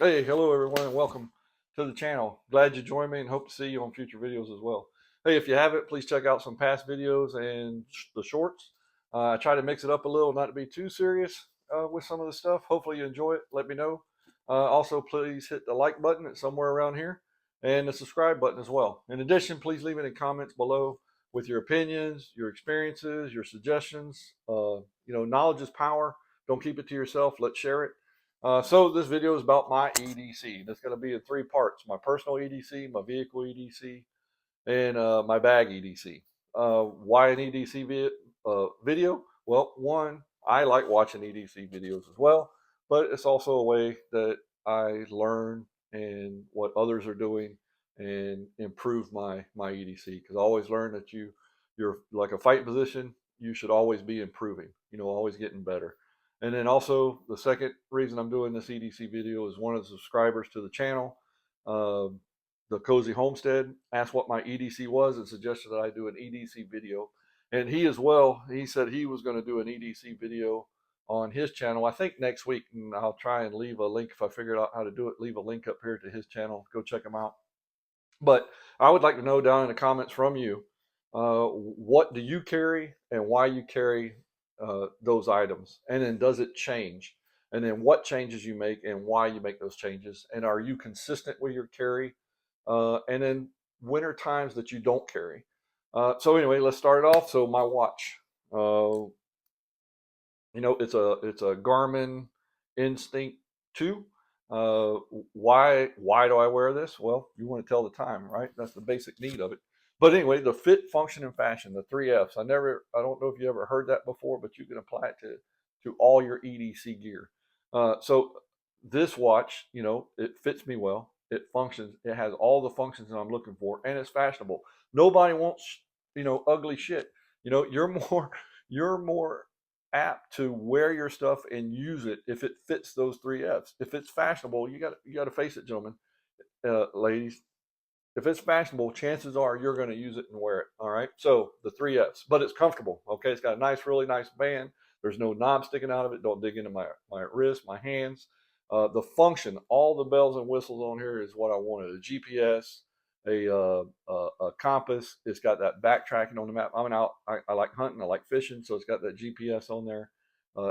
Hey, hello everyone, and welcome to the channel. Glad you joined me and hope to see you on future videos as well. Hey, if you haven't, please check out some past videos and the shorts. I try to mix it up a little, not to be too serious with some of the stuff. Hopefully you enjoy it. Let me know. Also, please hit the like button. It's somewhere around here, and the subscribe button as well. In addition, please leave any comments below with your opinions, your experiences, your suggestions. Knowledge is power. Don't keep it to yourself. Let's share it. So this video is about my EDC. That's going to be in three parts: my personal EDC, my vehicle EDC, and my bag EDC. Why an EDC video? Well, one, I like watching EDC videos as well, but it's also a way that I learn and what others are doing and improve my EDC. Because I always learn that you're like a fight position. You should always be improving. Always getting better. And then also the second reason I'm doing this EDC video is one of the subscribers to the channel. Uh, the Cozy Homestead asked what my EDC was and suggested that I do an EDC video. And he as well, he said he was going to do an EDC video on his channel, I think next week. And I'll try and leave a link if I figure out how to do it, leave a link up here to his channel. Go check him out. But I would like to know down in the comments from you, what do you carry and why you carry those items? And then does it change? And then what changes you make and why you make those changes? And are you consistent with your carry? And then winter times that you don't carry. So anyway, let's start it off. So my watch, it's a Garmin Instinct 2. Why do I wear this? Well, you want to tell the time, right? That's the basic need of it. But anyway, the fit, function, and fashion, the three F's. I don't know if you ever heard that before, but you can apply it to all your EDC gear. So this watch, it fits me well. It functions. It has all the functions that I'm looking for, and it's fashionable. Nobody wants, ugly shit. You're more, you're more apt to wear your stuff and use it if it fits those three F's. If it's fashionable, you got to face it, gentlemen, ladies. If it's fashionable, chances are you're going to use it and wear it. All right. So the three F's, but it's comfortable. Okay. It's got a nice, really nice band. There's no knob sticking out of it. Don't dig into my wrist, my hands. The function, all the bells and whistles on here is what I wanted. A GPS, a compass. It's got that backtracking on the map. I like hunting. I like fishing, so it's got that GPS on there.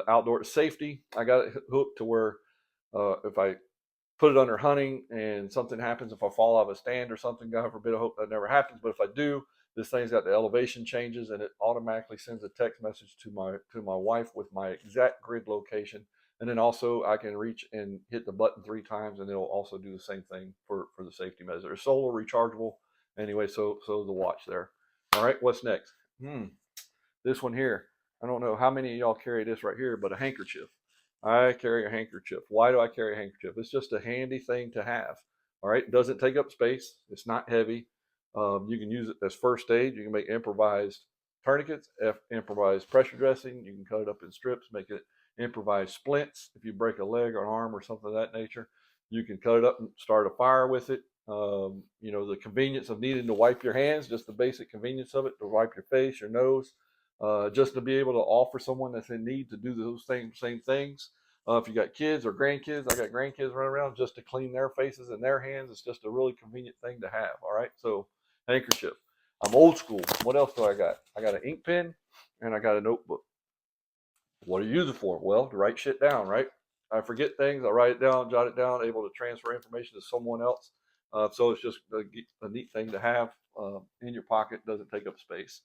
Outdoor safety. I got it hooked to where if I put it under hunting and something happens, if I fall off a stand or something, God forbid, I hope that never happens. But if I do, this thing's got the elevation changes and it automatically sends a text message to my wife with my exact grid location. And then also I can reach and hit the button 3 times and it'll also do the same thing for the safety measure. It's solar rechargeable. Anyway, so the watch there. All right, what's next? This one here. I don't know how many of y'all carry this right here, but a handkerchief. I carry a handkerchief. Why do I carry a handkerchief? It's just a handy thing to have. All right, it doesn't take up space. It's not heavy. You can use it as first aid. You can make improvised tourniquets, improvised pressure dressing. You can cut it up in strips, make it improvised splints. If you break a leg or an arm or something of that nature, you can cut it up and start a fire with it. The convenience of needing to wipe your hands, just the basic convenience of it, to wipe your face, your nose, just to be able to offer someone that's in need to do those same things. If you got kids or grandkids, I got grandkids running around, just to clean their faces and their hands. It's just a really convenient thing to have. All right, so handkerchief. I'm old school. What else do I got? I got an ink pen and I got a notebook. What do you use it for? Well, to write shit down, right? I forget things. I write it down, jot it down, able to transfer information to someone else. So it's just a neat thing to have in your pocket. Doesn't take up space.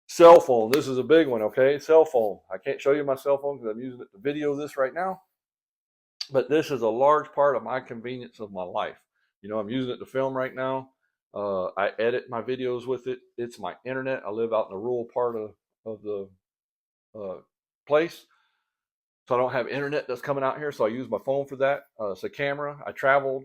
Cell phone. This is a big one, okay? Cell phone. I can't show you my cell phone because I'm using it to video this right now. But this is a large part of my convenience of my life. I'm using it to film right now. I edit my videos with it. It's my internet. I live out in the rural part of the place. So I don't have internet that's coming out here. So I use my phone for that. It's a camera. I traveled,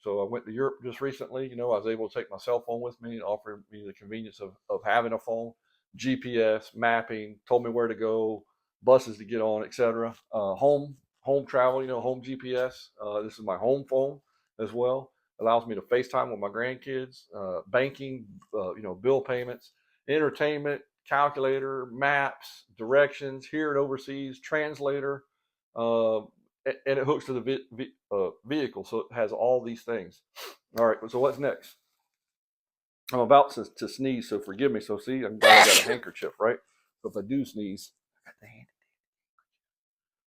so I went to Europe just recently. I was able to take my cell phone with me and offer me the convenience of having a phone, GPS, mapping, told me where to go, buses to get on, etc. Home travel, home GPS. This is my home phone as well. Allows me to FaceTime with my grandkids, banking, bill payments, entertainment, calculator, maps, directions, here and overseas, translator, and it hooks to the vehicle, so it has all these things. All right, so what's next? I'm about to sneeze, so forgive me. So see, I'm glad I got a handkerchief, right? So if I do sneeze, I got the hand.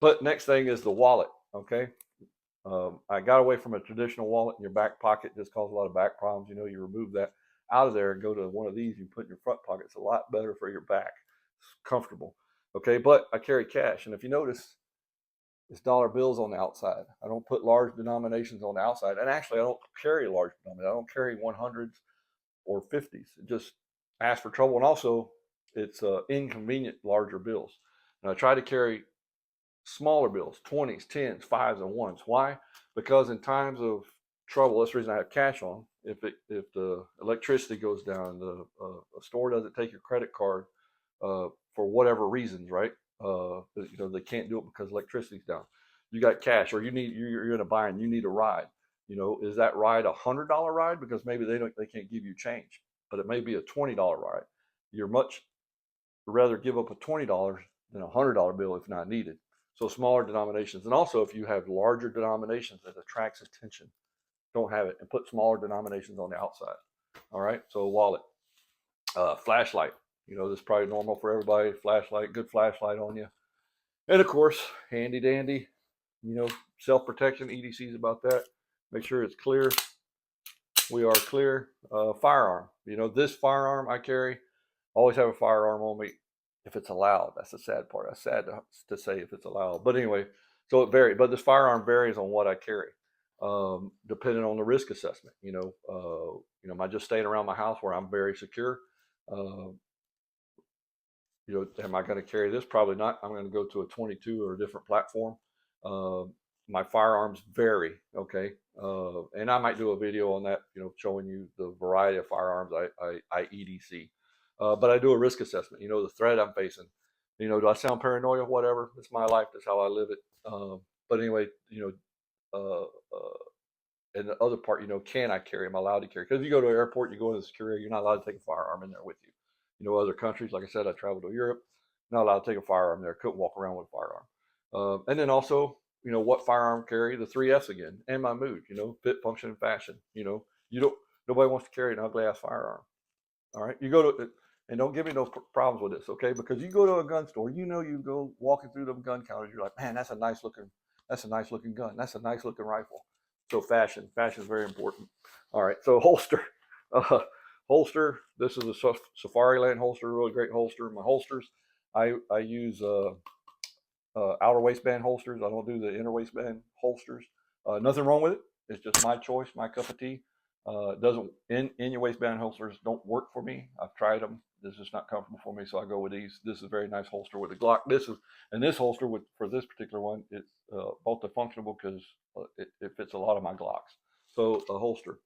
But next thing is the wallet. Okay, I got away from a traditional wallet in your back pocket. Just causes a lot of back problems. You know, you remove that out of there and go to one of these. You put in your front pocket. It's a lot better for your back. It's comfortable. Okay, but I carry cash, and if you notice, it's dollar bills on the outside. I don't put large denominations on the outside, and actually, I don't carry large denominations. I don't carry 100s or 50s. It just asks for trouble, and also it's inconvenient larger bills. And I try to carry smaller bills, 20s, 10s, 5s, and 1s. Why? Because in times of trouble, that's the reason I have cash on. If the electricity goes down, the store doesn't take your credit card for whatever reasons, right? You know, they can't do it because electricity's down. You got cash, or you're in a bind. You need a ride. You know, is that ride $100 ride? Because maybe they can't give you change, but it may be a $20 ride. You're much rather give up a $20 than a $100 bill if not needed. So smaller denominations, and also if you have larger denominations that attracts attention, don't have it, and put smaller denominations on the outside. All right. So wallet, flashlight. You know, this is probably normal for everybody. Flashlight, good flashlight on you, and of course, handy dandy. You know, self protection. EDC is about that. Make sure it's clear. We are clear. Firearm. You know, this firearm I carry, always have a firearm on me if it's allowed. That's the sad part. That's sad to say if it's allowed. But anyway, so it varies. But this firearm varies on what I carry, depending on the risk assessment. Am I just staying around my house where I'm very secure? Uh, am I going to carry this? Probably not. I'm going to go to a 22 or a different platform. Uh, my firearms vary, okay, and I might do a video on that, showing you the variety of firearms I EDC. But I do a risk assessment. You know, the threat I'm facing. You know, do I sound paranoid? Whatever. It's my life. That's how I live it. But anyway, and the other part, can I carry? Am I allowed to carry? Because if you go to an airport, you go into the security, you're not allowed to take a firearm in there with you. You know, other countries, like I said, I traveled to Europe, not allowed to take a firearm there. Couldn't walk around with a firearm. And then also, what firearm carry? The three F's again, and my mood. Fit, function, and fashion. Nobody wants to carry an ugly ass firearm. All right, you go to, and don't give me no problems with this, okay? Because you go to a gun store, you go walking through them gun counters, you're like, man, that's a nice looking gun. That's a nice looking rifle. So fashion is very important. All right, so holster, uh, holster. This is a Safariland holster, really great holster. My holsters, I use outer waistband holsters. I don't do the inner waistband holsters. Nothing wrong with it. It's just my choice, my cup of tea. Doesn't in your waistband holsters don't work for me. I've tried them. This is not comfortable for me, so I go with these. This is a very nice holster with a Glock. This holster for this particular one, it's multifunctional because it fits a lot of my Glocks. So a holster,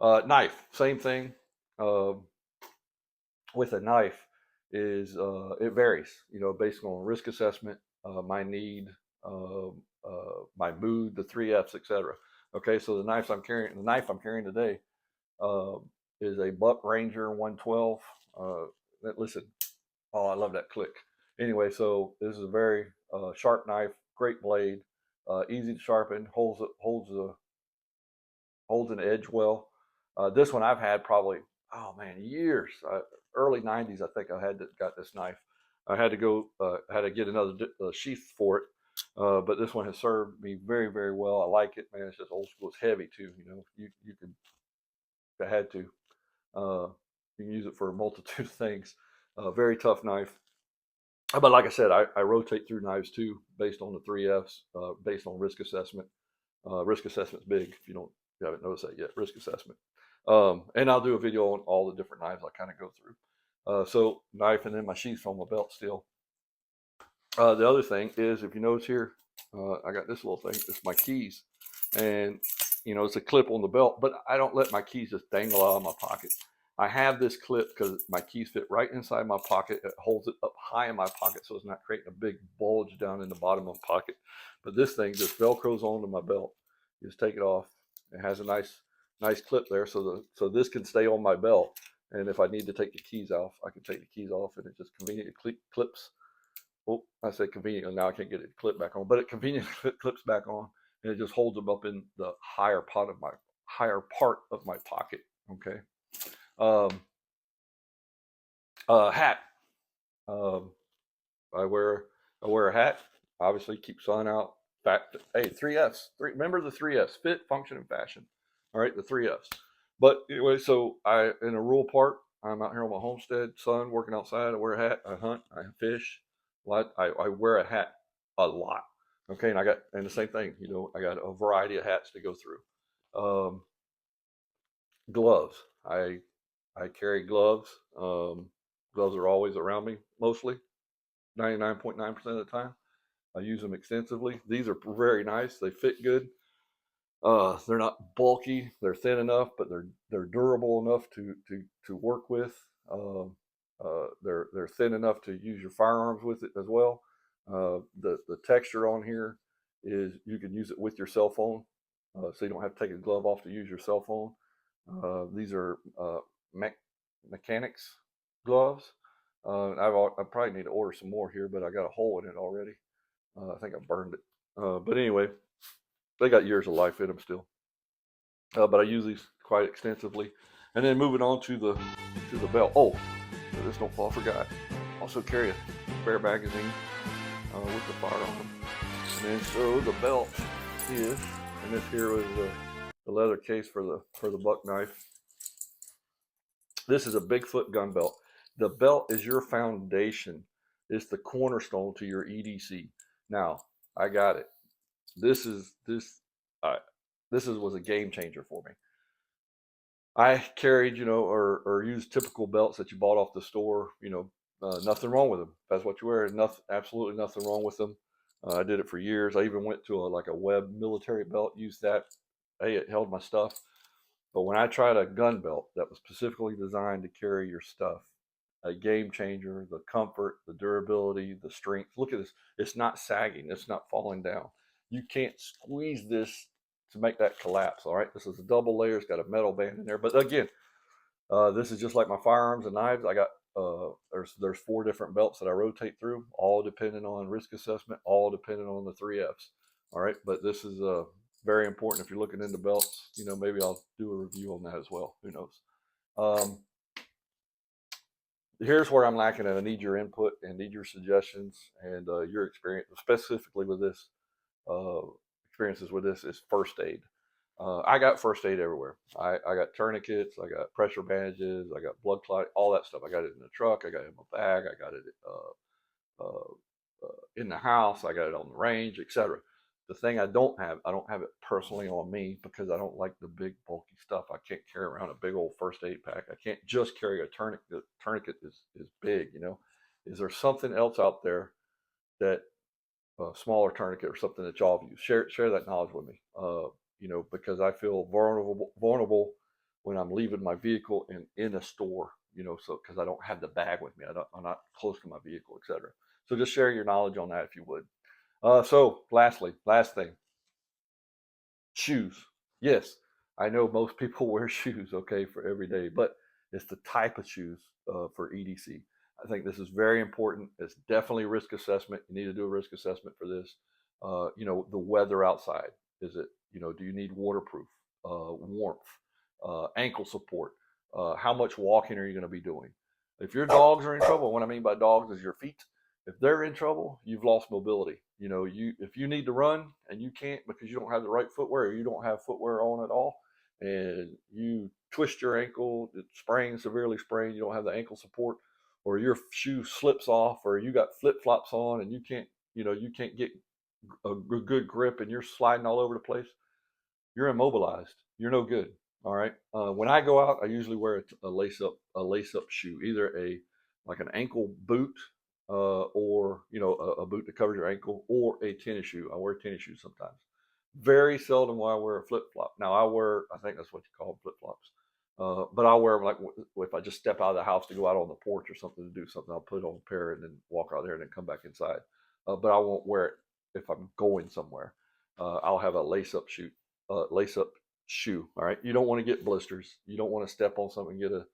knife, same thing. With a knife is it varies, based on risk assessment, my need, my mood, the three F's, etc. Okay, so the knife I'm carrying today uh, is a Buck Ranger 112. Listen, oh, I love that click. Anyway, so this is a very sharp knife, great blade, easy to sharpen, holds an edge well. This one I've had probably, oh man, years. Early '90s, I think got this knife. I had to get another sheath for it, but this one has served me very, very well. I like it, man. It's just old school. It's heavy too. You could, if I had to, you can use it for a multitude of things. Very tough knife. But like I said, I rotate through knives too, based on the three F's, based on risk assessment. Risk assessment's big. If you haven't noticed that yet, risk assessment. And I'll do a video on all the different knives I kind of go through. So knife, and then my sheath's on my belt still. The other thing is, if you notice here, I got this little thing. It's my keys, and it's a clip on the belt. But I don't let my keys just dangle out of my pocket. I have this clip because my keys fit right inside my pocket. It holds it up high in my pocket, so it's not creating a big bulge down in the bottom of the pocket. But this thing just velcros onto my belt. You just take it off. It has a nice clip there, so this can stay on my belt. And if I need to take the keys off, I can take the keys off, and it just conveniently clips Oh, I said conveniently. Now I can't get it clipped back on, but it conveniently clips back on, and it just holds them up in the higher part of my pocket. Okay. Um, Hat. Um, I wear I wear a hat. Obviously, keep sun out. Fact, hey, three Fs. Remember the three Fs: fit, function, and fashion. All right, the three Fs. But anyway, so I in a rural part. I'm out here on my homestead, sun, working outside. I wear a hat. I hunt. I fish. I wear a hat a lot. Okay, and the same thing. I got a variety of hats to go through. Gloves. I carry gloves. Gloves are always around me, mostly 99.9% of the time. I use them extensively. These are very nice. They fit good. They're not bulky. They're thin enough, but they're durable enough to work with. They're thin enough to use your firearms with it as well. The texture on here is you can use it with your cell phone, so you don't have to take a glove off to use your cell phone. These are mechanics gloves. I probably need to order some more here, but I got a hole in it already. I think I burned it. But anyway, they got years of life in them still. But I use these quite extensively. And then moving on to the belt. Oh, this don't fall. I forgot. Also carry a spare magazine with the firearm. And then so the belt is, and this here was the leather case for the buck knife. This is a Bigfoot gun belt. The belt is your foundation. It's the cornerstone to your EDC. Now, I got it. This is this uh, this was a game changer for me. I carried, or used typical belts that you bought off the store. Nothing wrong with them. If that's what you wear. Nothing, absolutely nothing wrong with them. I did it for years. I even went to a web military belt. Used that. Hey, it held my stuff. But when I tried a gun belt that was specifically designed to carry your stuff, a game changer, the comfort, the durability, the strength. Look at this. It's not sagging. It's not falling down. You can't squeeze this to make that collapse. All right. This is a double layer. It's got a metal band in there. But again, this is just like my firearms and knives. I got there's four different belts that I rotate through, all depending on risk assessment, all depending on the three Fs. All right. But this is very important if you're looking into belts. Maybe I'll do a review on that as well. Who knows? Um, Here's where I'm lacking, and I need your input and need your suggestions and your experience, specifically with this. Uh, Experiences with this is first aid. I got first aid everywhere. I got tourniquets, I got pressure bandages, I got blood clot, all that stuff. I got it in the truck, I got it in my bag, I got it in the house, I got it on the range, etc. The thing I don't have it personally on me because I don't like the big bulky stuff. I can't carry around a big old first aid pack. I can't just carry a tourniquet. The tourniquet is big. Is there something else out there that a smaller tourniquet or something that y'all have used? Share that knowledge with me. Because I feel vulnerable when I'm leaving my vehicle and in a store. So because I don't have the bag with me, I'm not close to my vehicle, etc. So just share your knowledge on that if you would. So last thing, shoes. Yes, I know most people wear shoes, okay, for every day, but it's the type of shoes for EDC. I think this is very important. It's definitely risk assessment. You need to do a risk assessment for this. The weather outside. Do you need waterproof, warmth, ankle support? How much walking are you going to be doing? If your dogs are in trouble, what I mean by dogs is your feet. If they're in trouble, you've lost mobility. If you need to run and you can't because you don't have the right footwear or you don't have footwear on at all, and you twist your ankle, it's severely sprained, you don't have the ankle support, or your shoe slips off, or you got flip flops on and you can't get a good grip and you're sliding all over the place, you're immobilized. You're no good. All right. When I go out, I usually wear a lace up shoe, either like an ankle boot, or a boot that covers your ankle, or a tennis shoe. I wear tennis shoes sometimes. Very seldom will I wear a flip flop. Now I think that's what you call flip flops. But I'll wear them like if I just step out of the house to go out on the porch or something to do something. I'll put on a pair and then walk out there and then come back inside. But I won't wear it if I'm going somewhere. I'll have a lace up shoe. All right. You don't want to get blisters. You don't want to step on something and get a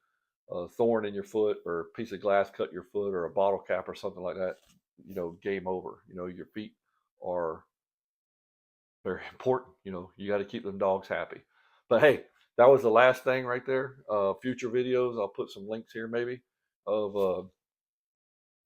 thorn in your foot or a piece of glass cut your foot or a bottle cap or something like that. game over. Your feet are very important. You got to keep them dogs happy. But hey, that was the last thing right there. Future videos, I'll put some links here maybe of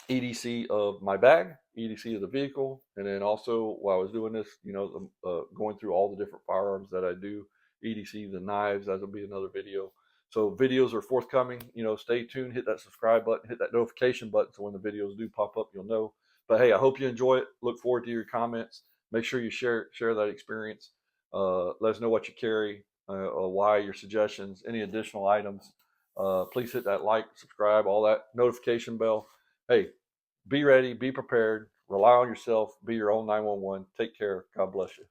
EDC of my bag, EDC of the vehicle, and then also while I was doing this, going through all the different firearms that I do, EDC the knives. That'll be another video. So videos are forthcoming. Stay tuned. Hit that subscribe button. Hit that notification button so when the videos do pop up, you'll know. But hey, I hope you enjoy it. Look forward to your comments. Make sure you share that experience. Let us know what you carry, why, your suggestions, any additional items. Please hit that like, subscribe, all that notification bell. Hey, be ready, be prepared, rely on yourself, be your own 911. Take care. God bless you.